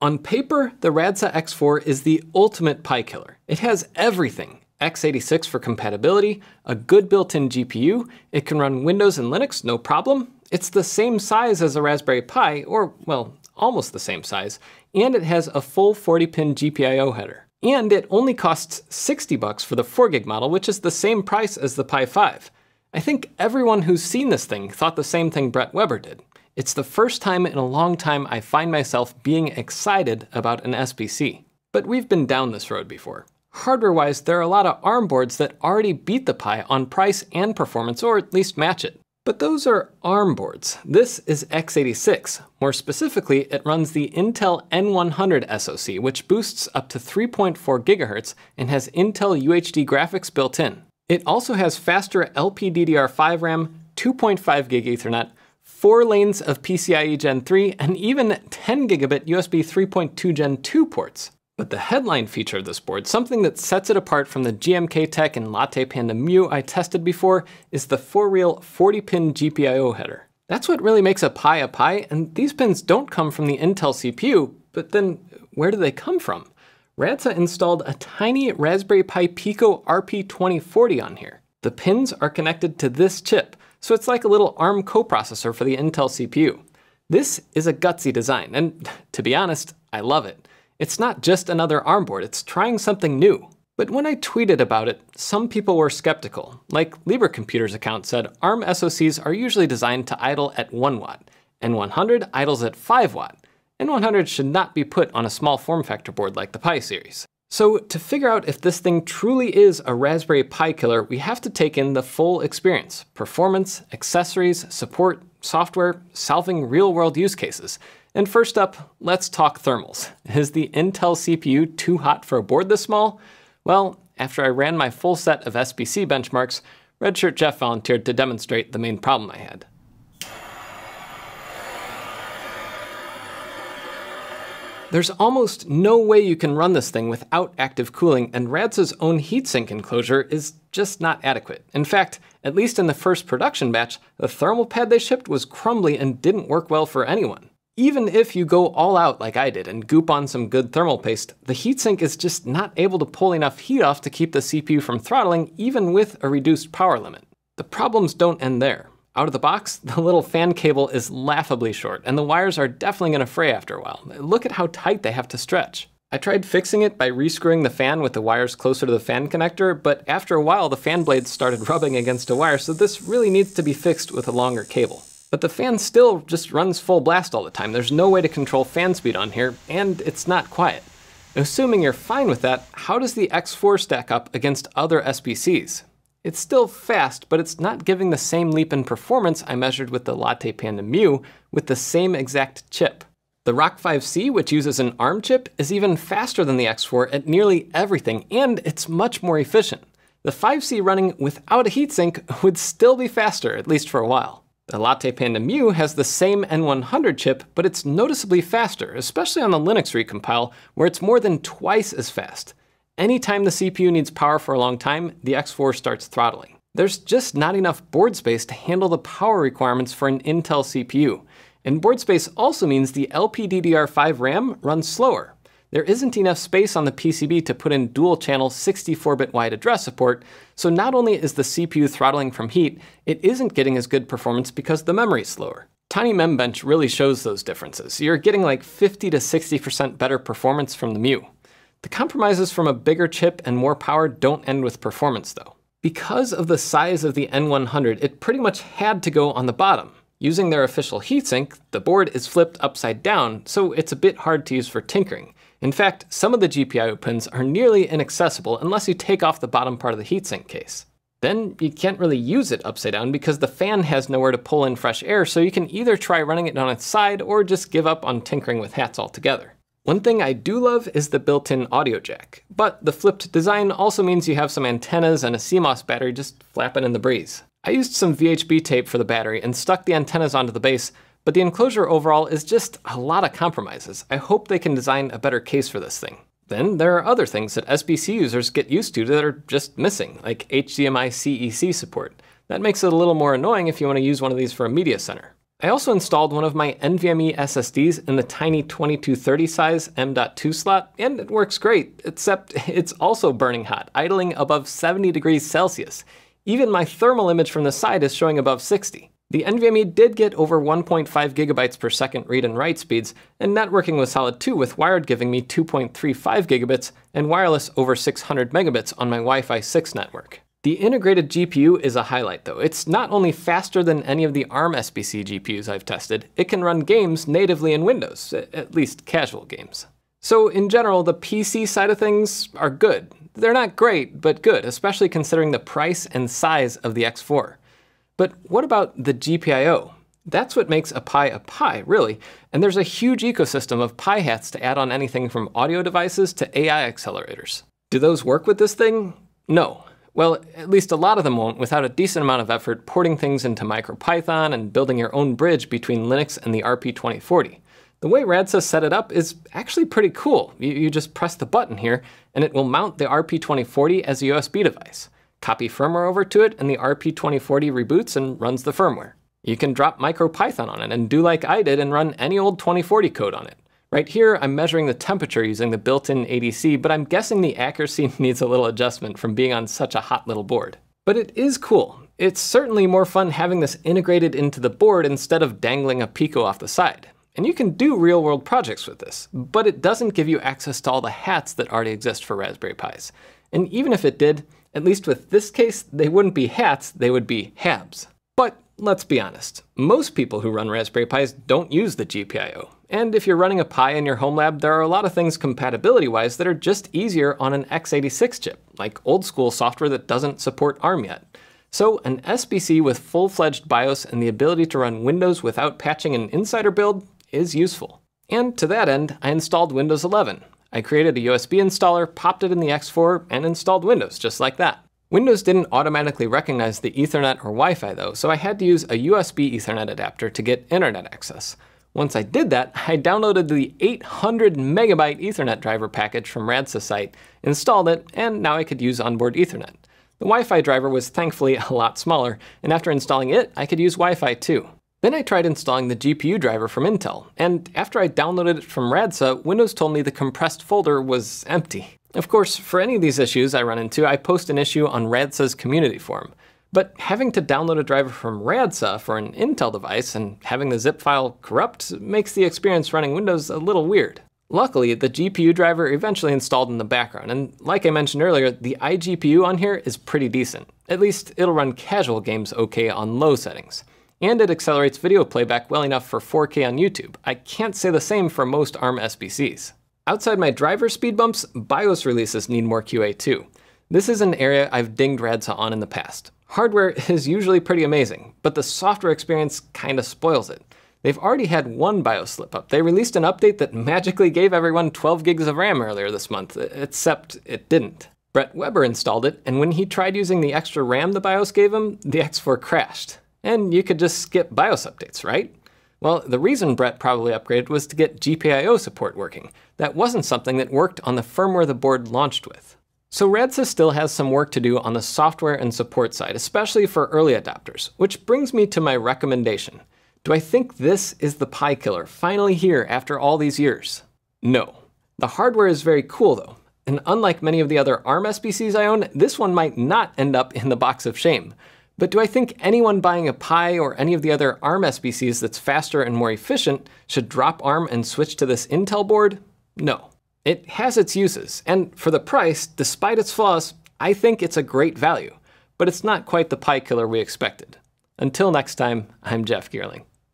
On paper, the Radxa X4 is the ultimate Pi killer. It has everything. x86 for compatibility, a good built-in GPU, it can run Windows and Linux no problem, it's the same size as a Raspberry Pi, or, well, almost the same size, and it has a full 40-pin GPIO header. And it only costs $60 for the 4GB model, which is the same price as the Pi 5. I think everyone who's seen this thing thought the same thing Brett Weber did. It's the first time in a long time I find myself being excited about an SBC. But we've been down this road before. Hardware-wise, there are a lot of ARM boards that already beat the Pi on price and performance, or at least match it. But those are ARM boards. This is x86. More specifically, it runs the Intel N100 SoC, which boosts up to 3.4 GHz and has Intel UHD graphics built in. It also has faster LPDDR5 RAM, 2.5 gig Ethernet, 4 lanes of PCIe Gen 3, and even 10 gigabit USB 3.2 Gen 2 ports. But the headline feature of this board, something that sets it apart from the GMK Tech and Latte Panda Mu I tested before, is the for-real 40-pin GPIO header. That's what really makes a Pi, and these pins don't come from the Intel CPU, but then where do they come from? Radxa installed a tiny Raspberry Pi Pico RP2040 on here. The pins are connected to this chip, so it's like a little ARM coprocessor for the Intel CPU. This is a gutsy design, and to be honest, I love it. It's not just another ARM board, it's trying something new. But when I tweeted about it, some people were skeptical. Like Libre Computer's account said, ARM SoCs are usually designed to idle at 1 watt. N100 idles at 5 watt. N100 should not be put on a small form factor board like the Pi series. So to figure out if this thing truly is a Raspberry Pi killer, we have to take in the full experience. Performance, accessories, support, software, solving real-world use cases. And first up, let's talk thermals. Is the Intel CPU too hot for a board this small? Well, after I ran my full set of SBC benchmarks, Redshirt Jeff volunteered to demonstrate the main problem I had. There's almost no way you can run this thing without active cooling, and Radxa's own heatsink enclosure is just not adequate. In fact, at least in the first production batch, the thermal pad they shipped was crumbly and didn't work well for anyone. Even if you go all out like I did and goop on some good thermal paste, the heatsink is just not able to pull enough heat off to keep the CPU from throttling, even with a reduced power limit. The problems don't end there. Out of the box, the little fan cable is laughably short, and the wires are definitely going to fray after a while. Look at how tight they have to stretch. I tried fixing it by rescrewing the fan with the wires closer to the fan connector, but after a while the fan blades started rubbing against a wire, so this really needs to be fixed with a longer cable. But the fan still just runs full blast all the time. There's no way to control fan speed on here, and it's not quiet. Assuming you're fine with that, how does the X4 stack up against other SBCs? It's still fast, but it's not giving the same leap in performance I measured with the Latte Panda Mu with the same exact chip. The Rock 5C, which uses an ARM chip, is even faster than the X4 at nearly everything, and it's much more efficient. The 5C running without a heatsink would still be faster, at least for a while. The Latte Panda Mu has the same N100 chip, but it's noticeably faster, especially on the Linux recompile, where it's more than twice as fast. Anytime the CPU needs power for a long time, the X4 starts throttling. There's just not enough board space to handle the power requirements for an Intel CPU. And board space also means the LPDDR5 RAM runs slower. There isn't enough space on the PCB to put in dual-channel 64-bit wide address support, so not only is the CPU throttling from heat, it isn't getting as good performance because the memory's slower. TinyMemBench really shows those differences. You're getting like 50 to 60% better performance from the Mu. The compromises from a bigger chip and more power don't end with performance though. Because of the size of the N100, it pretty much had to go on the bottom. Using their official heatsink, the board is flipped upside down, so it's a bit hard to use for tinkering. In fact, some of the GPIO pins are nearly inaccessible unless you take off the bottom part of the heatsink case. Then you can't really use it upside down because the fan has nowhere to pull in fresh air, so you can either try running it on its side or just give up on tinkering with hats altogether. One thing I do love is the built-in audio jack, but the flipped design also means you have some antennas and a CMOS battery just flapping in the breeze. I used some VHB tape for the battery and stuck the antennas onto the base, but the enclosure overall is just a lot of compromises. I hope they can design a better case for this thing. Then there are other things that SBC users get used to that are just missing, like HDMI CEC support. That makes it a little more annoying if you want to use one of these for a media center. I also installed one of my NVMe SSDs in the tiny 2230 size M.2 slot, and it works great, except it's also burning hot, idling above 70 degrees Celsius. Even my thermal image from the side is showing above 60. The NVMe did get over 1.5 gigabytes per second read and write speeds, and networking was solid too, with wired giving me 2.35 gigabits and wireless over 600 megabits on my Wi-Fi 6 network. The integrated GPU is a highlight though. It's not only faster than any of the ARM SBC GPUs I've tested, it can run games natively in Windows, at least casual games. So in general, the PC side of things are good. They're not great, but good, especially considering the price and size of the X4. But what about the GPIO? That's what makes a Pi, really, and there's a huge ecosystem of Pi hats to add on anything from audio devices to AI accelerators. Do those work with this thing? No. Well, at least a lot of them won't without a decent amount of effort porting things into MicroPython and building your own bridge between Linux and the RP2040. The way Radxa set it up is actually pretty cool. You just press the button here, and it will mount the RP2040 as a USB device. Copy firmware over to it, and the RP2040 reboots and runs the firmware. You can drop MicroPython on it and do like I did and run any old 2040 code on it. Right here, I'm measuring the temperature using the built-in ADC, but I'm guessing the accuracy needs a little adjustment from being on such a hot little board. But it is cool. It's certainly more fun having this integrated into the board instead of dangling a Pico off the side. And you can do real-world projects with this, but it doesn't give you access to all the hats that already exist for Raspberry Pis. And even if it did, at least with this case, they wouldn't be hats, they would be HABs. But let's be honest, most people who run Raspberry Pis don't use the GPIO. And if you're running a Pi in your home lab, there are a lot of things compatibility-wise that are just easier on an x86 chip, like old-school software that doesn't support ARM yet. So an SBC with full-fledged BIOS and the ability to run Windows without patching an insider build is useful. And to that end, I installed Windows 11. I created a USB installer, popped it in the X4, and installed Windows just like that. Windows didn't automatically recognize the Ethernet or Wi-Fi though, so I had to use a USB Ethernet adapter to get internet access. Once I did that, I downloaded the 800 megabyte Ethernet driver package from Radxa site, installed it, and now I could use onboard Ethernet. The Wi-Fi driver was thankfully a lot smaller, and after installing it, I could use Wi-Fi too. Then I tried installing the GPU driver from Intel, and after I downloaded it from Radxa, Windows told me the compressed folder was empty. Of course, for any of these issues I run into, I post an issue on Radxa's community forum. But having to download a driver from Radxa for an Intel device and having the zip file corrupt makes the experience running Windows a little weird. Luckily, the GPU driver eventually installed in the background, and like I mentioned earlier, the iGPU on here is pretty decent. At least it'll run casual games okay on low settings. And it accelerates video playback well enough for 4K on YouTube. I can't say the same for most ARM SBCs. Outside my driver speed bumps, BIOS releases need more QA too. This is an area I've dinged Radxa on in the past. Hardware is usually pretty amazing, but the software experience kinda spoils it. They've already had one BIOS slip up. They released an update that magically gave everyone 12 gigs of RAM earlier this month, except it didn't. Brett Weber installed it, and when he tried using the extra RAM the BIOS gave him, the X4 crashed. And you could just skip BIOS updates, right? Well, the reason Brett probably upgraded was to get GPIO support working. That wasn't something that worked on the firmware the board launched with. So Radxa still has some work to do on the software and support side, especially for early adopters, which brings me to my recommendation. Do I think this is the Pi killer, finally here after all these years? No. The hardware is very cool though, and unlike many of the other ARM SBCs I own, this one might not end up in the box of shame. But do I think anyone buying a Pi or any of the other ARM SBCs that's faster and more efficient should drop ARM and switch to this Intel board? No. It has its uses, and for the price, despite its flaws, I think it's a great value. But it's not quite the Pi killer we expected. Until next time, I'm Jeff Geerling.